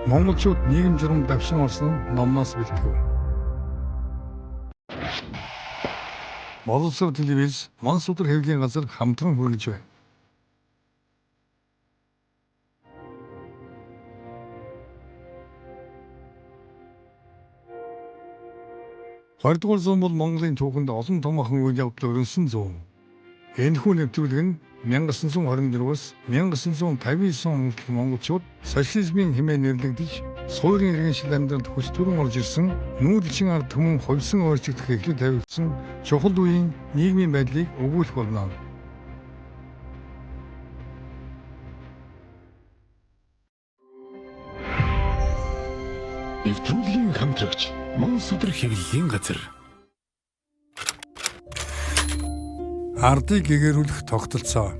Монголчууд нийгэм журам давшин олсон номноос бэлтгэв. Боловсрол телевиз Монс өдөр хэвлэлийн газар хамтран хүргэж байна. Хоёрдугаар зуун бол Монголын түүхэнд олон томоохон үйл явдал өрнөсөн зуун. Энэхүү нэвтрүүлэг нь 1924-өөс 1959 он монголчууд социализмын хэмээн нэрлэгдэж суурин иргэншил амьдралд хүч төрөн орж ирсэн нүүдэлчин ард түмэн хувьсан өөрчлөгдөх эхлэл тавигдсан чухал үеийн нийгмийн байдлыг өгүүлэх болно. Нэвтрүүлгийн хамтрагч Монс өдөр хэвлэлийн газар. Ардыг гэгэрүүлэх тогтолцоо.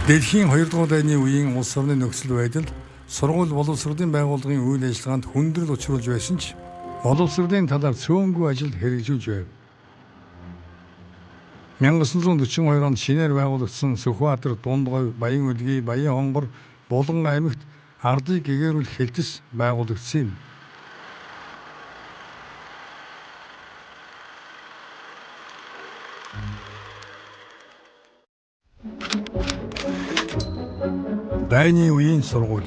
Дэлхийн 2 дугаар дайны үеийн улс орны нөхцөл байдал сургууль боловсролын байгууллагын үйл ажиллагаанд хүндрэл учруулж байсан ч боловсролын талаар цөөнгүй ажил хэрэгжүүлж байв. 1942 онд шинээр байгуулагдсан Сүхбаатар, Дундгой, Баян-Үлгий, Баян-Хонгор, Булган аймагт ардыг гэгэрүүлэх хэлтс байгуулагдсан юм. Дайны үеийн сургууль.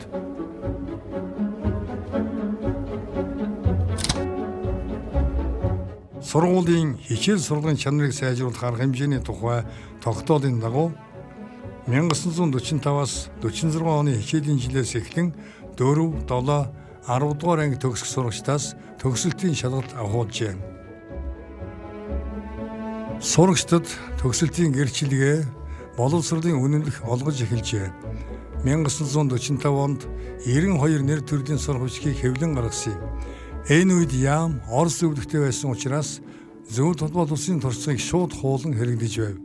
Сургуулийн хичээл сургуулийн чанарыг сайжруулах арга хэмжээний тухай тогтоолын дагуу 1945-аас 46 оны хичээлийн жилээс эхлэн 4, 7, 10 дугаар анги төгсөх сурагчдаас төгсөлтийн шалгалт авахулжээ. Сурагчдад төгсөлтийн гэрчлэгээ боловсролын үнэмлэх олгож эхэлжээ. 1945 онд 92 нэр төрлийн сургуульчдыг хэвлэн гаргасан юм. Энэ үед яам Орос өвлөгтэй байсан учраас зөв толгойд улсын туршлагыг шууд хуулан хэрэглэж байв.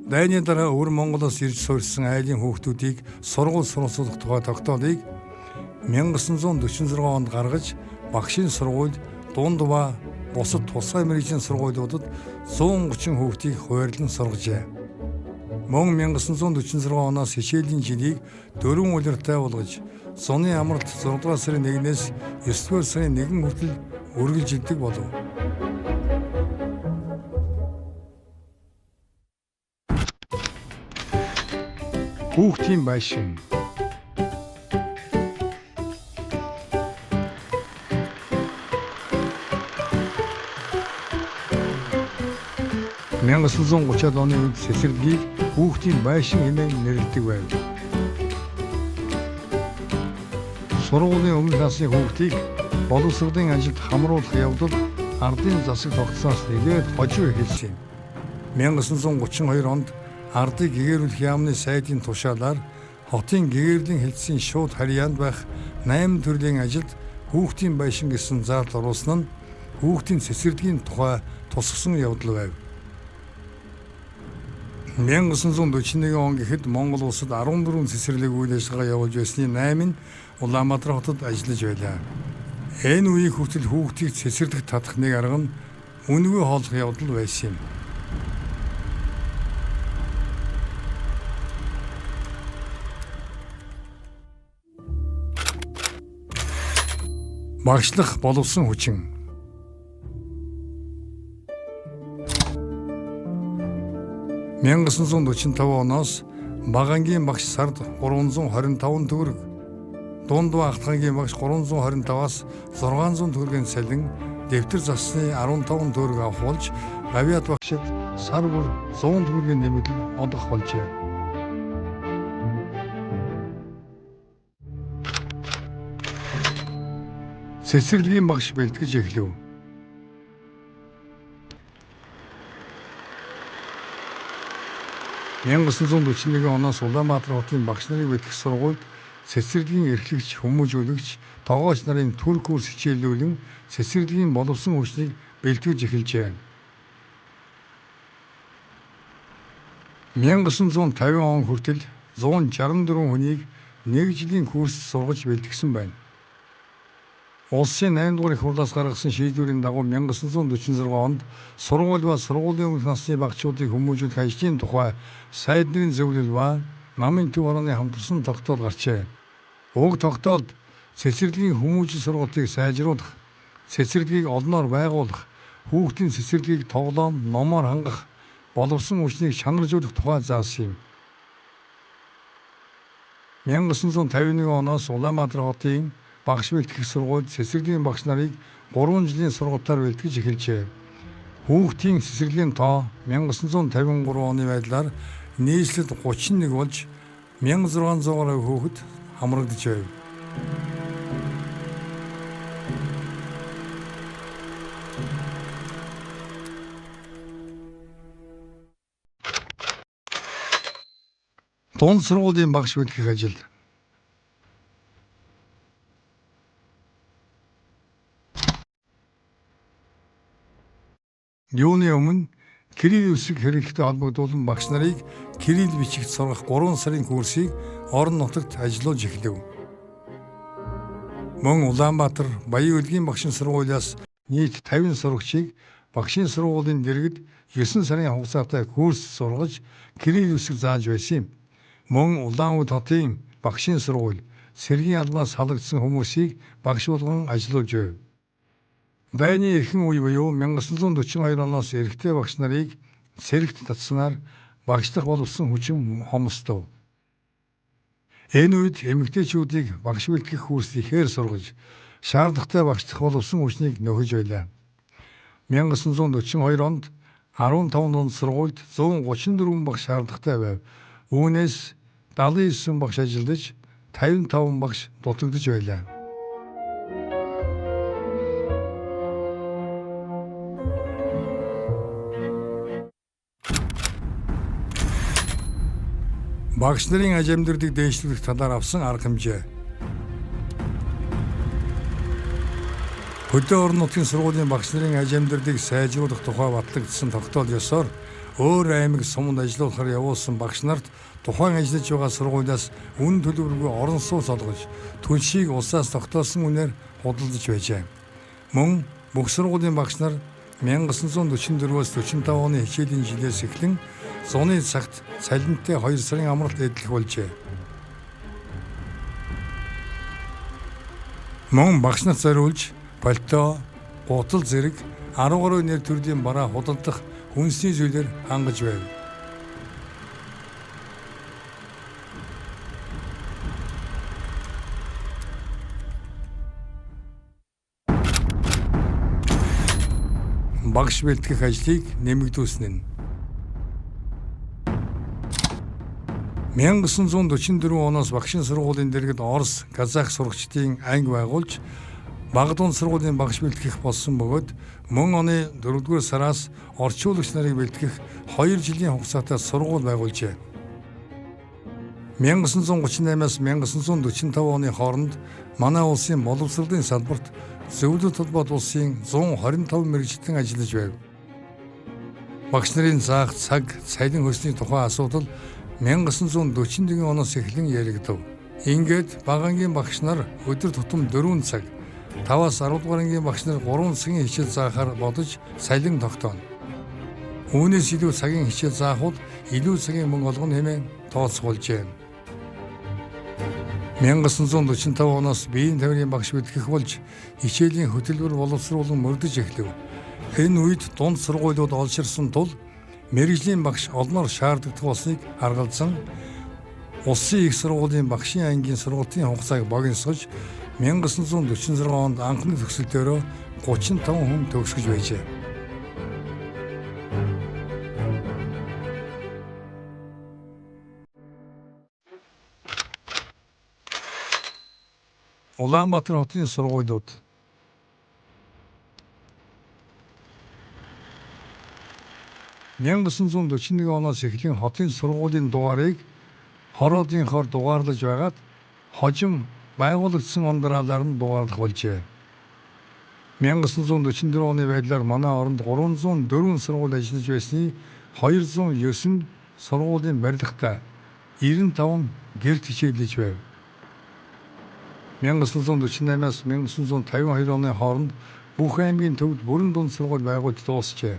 Дайны дараа өвөр Монголоос ирж суурьсан айлын хүүхдүүдийг сургууль сургуулах тухай тогтоолыг 1946 онд гаргаж багшийн сургууль, Дундва, бусад тусгай мэргэжлийн сургуулиудад 130 хүүхдийг хуваарлан сургажээ. Мөн 1946 оноос хичээлийн жилийг 4 улиртай болгож зуны амралт 6 дугаар сарын 1-ээс 9 дугаар сарын 1 хүртэл үргэлжилдэг болов. Хүүхдийн байшин. (1930-ад оны үед Цэцэрлэгийг хүүхдийн байшин хэмээн нэрлэдэг байв. Сургуулийн өмнөх насны хүүхдийг боловсролын ажилд хамруулах явдал ардын засаг тогтсоос нэлээд хожуу эхэлсэн юм. 1932 онд ардыг гэгэрүүлэх яамны сайдын тушаалаар хотын гэгэрлийн хэлтсийн шууд харьяанд байх 8 төрлийн ажилд хүүхдийн байшин гэсэн заалт оруулсан нь хүүхдийн цэцэрлэгийн тухай тусгасан явдал байв. 1941 он гэхэд Монгол улсад 14 цэцэрлэг үйл ажиллагаа явуулж байсны 8 нь Улаанбаатар хотод ажиллаж байлаа. Энэ үеийн хүртэл хүүхдийг цэцэрлэгт татах нэг арга нь үнэгүй хооллох явдал байсан юм. Багшлах боловсон хүчин. – 1945 оноос Багангийн багш сард 325 төгрөг, Дундва Ахтгагийн багш 325-аас 600 төгрөгийн салин, дэвтэр засны 15 төгрөг авах болж, Гавьяат багшид сар бүр 100 төгрөгийн нэмэгдэл олгох болжээ. Цэцэрлэгийн багш бэлтгэж эхлэв. – 1941 оноос Улаанбаатар хотын багш нарыг бэлтгэх сургуульд цэцэрлэгийн эрхлэгч, хүмүүжүүлэгч, тогооч нарын төр курс хичээллүүлэн цэцэрлэгийн боловсон хүчнийг бэлтгэж эхэлжээ. 1950 он хүртэл 164 хүнийг нэг жилийн курс сургаж бэлтгэсэн байна. Улсын 8 дугаар их хурлаас гаргасан шийдвэрийн дагуу 1946 онд сургууль ба сургуулийн өмнөх насны багцуудыг хүмүүжүүлэх ажлын тухай сайдны зөвлөл ба намын төв орооны хамтарсан тогтоол гарчээ. Уг тогтоолд цэцэрлэгийн хүмүүжил сургалтыг сайжруулах, цэцэрлэгийг олноор байгуулах, хүүхдийн цэцэрлэгийг тоглоом, номоор хангах, боловсон хүчнийг чанаржуулах тухай заасан юм. 1951 оноос Улаанбаатар хотын багш бэлтгэх сургуульд цэцэрлэгийн багш нарыг 3 жилийн сургалтаар бэлтгэж эхэлжээ. Хүүхдийн цэцэрлэгийн тоо 1953 оны байдлаар нийслэлд 31 болж 1600 гаруй хүүхэд хамрагдаж байв. Дунд сургуулийн багш бэлтгэх ажил. Юуны өмнө Кирилл үсэг хэрэглэхтэй холбогдуулан багш нарыг Кирилл бичигт сургах 3 сарын курсыг орон нутагт ажиллуулж эхлэв. Мөн Улаанбаатар Баян Улгийн багшийн сургуулиас нийт 50 сурагчийг багшийн сургуулийн дэргэд 9 сарын хугацаатай курс сургаж Кирилл үсэг зааж байсан юм. Мөн Улаанбаатар хотын багшийн сургууль сэргийн албаас халагдсан хүмүүсийг багш болгон ажиллуулж байв. Байны эрхэм үе буюу 1942 оноос эрэгтэй багш нарыг сэрэгт татсанаар багшлах боловсон хүчин хомсдов. Энэ үед эмэгтэйчүүдийг багш бэлтгэх курс ихээр сургаж шаардлагатай багшлах боловсон хүчнийг нөхөж байлаа. 1942 онд 15 дунд сургуульд 134 багш шаардлагатай байв. Үүнээс 79 багш ажиллаж 55 багш дутагдж байлаа. Багш нарын аж амьдралыг дээшлүүлэх талаар авсан арга хэмжээ. Хөдөө орон нутгийн сургуулийн багш нарын аж амьдралыг сайжруулах тухай батлагдсан тогтоол ёсоор өөр аймаг суманд ажиллахаар явуулсан багш нарт тухайн ажиллаж байгаа сургуулиас үн төлбөргүй орон сууц олгож түншийг улсаас тогтоосон үнээр худалдаж байжээ. Мөн бүх сургуулийн багш нар 1944-өөс 45 оны хичээлийн жилээс эхлэн зуны цагт цалинтай 2 сарын амралт эдлэх болжээ. Мөн багш нарт зориулж пальто, гутал зэрэг 10 гаруй нэр төрлийн бараа худалдах хүнсний зүйлээр хангаж байв. Багш бэлтгэх ажлыг нэмэгдүүлсэн нь 1944 оноос багшийн сургуулийн дэргэд Орос, Казах сурагчдын анги байгуулж бага дунд сургуулийн багш бэлтгэх болсон бөгөөд мөн оны 4-р сараас орчуулагч нарыг бэлтгэх 2 жилийн хугацаатай сургууль байгуулжээ. 1938-аас 1945 оны хооронд манай улсын боловсролын салбарт зөвлөлт холбоот улсын 125 мэргэжилтэн ажиллаж байв. Багш нарын заах цаг, цалин хөрсний тухай асуудал 1941 оноос эхлэн яригдав. Ингээд багангийн багш нар өдөр тутам 4 цаг, 5-аас 10 дугаар ангийн багш нар 3 цагийн хичээл заахаар бодож цалин тогтооно. Үүнээс илүү цагийн хичээл заахууд илүү цагийн мөнгө олгоно хэмээн тооцоолжээ. 1945 оноос биеийн тамирын багш бэлтгэх болж хичээлийн хөтөлбөр боловсруулан мөрдөж эхлэв. Энэ үед дунд сургуулиуд олширсан тул мэргэжлийн багш олноор шаарддаг болсныг аргалзан улсын их сургуулийн багшийн ангийн сургалтын хугацааг богиносгож 1946 онд анхны төгсөлтөөрөө 35 хүн төгсгөж байжээ. Улаанбаатар хотын сургуулиуд 1941 оноос эхлэн хотын сургуулийн дугаарыг хороодынхоор дугаарлаж байгаад хожим байгуулагдсан ондраалаар нь дугаарлах болжээ. 1944 оны байдлаар манай оронд 304 сургууль ажиллаж байсны 209 сургуулийн барилгатай 95 гэрт хичээлж байв. 1948-аас 1952 оны хооронд бүх аймгийн төвд бүрэн дунд сургууль байгуулж дуусжээ.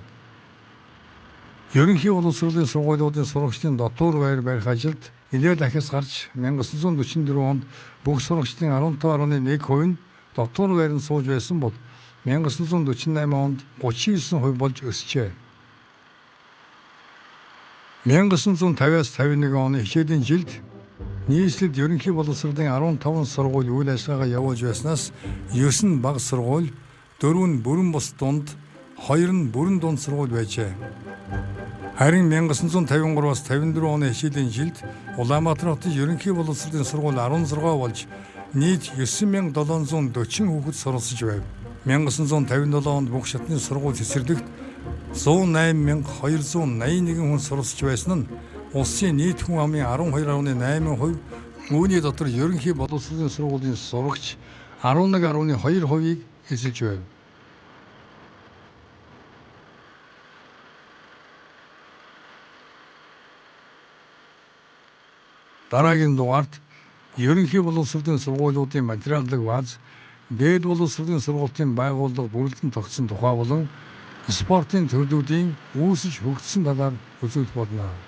Ерөнхий боловсролын сургуулиудын сурагчдын дотор байр барих ажилд инээд дахиас гарч 1944 онд бүх сурагчдын 15.1% нь дотор байранд сууж байсан бол 1948 онд 39% болж өсжээ. 1950-аас 51 оны хичээлийн жилд нийслэлд ерөнхий боловсролын 15 сургууль үйл ажиллагаагаа явуулж байснаас 9 нь бага сургууль, 4 нь бүрэн бус дунд, 2 нь бүрэн дунд сургууль байжээ. Харин 1953-аас 54 оны хичээлийн жилд Улаанбаатар хотын ерөнхий боловсролын сургууль 16 болж нийт 9740 хүүхэд суралцж байв. 1957 онд бүх шатны сургууль цэцэрлэгт 108,281 хүн суралцж байсан нь улсын нийт хүн амын 12.8%, үүний дотор ерөнхий боловсролын сургуулийн сурагч 11.2%-ийг эзэлж байв. Дараагийн дугаард ерөнхий боловсролын сургуулиудын материаллык бааз, дээд боловсролын сургуулийн байгууллага бүрэлдэхүүн тогтсон тухай болон спортын төрлүүдийн үүсэж хөгжсөн талаар үзүүлэх болно.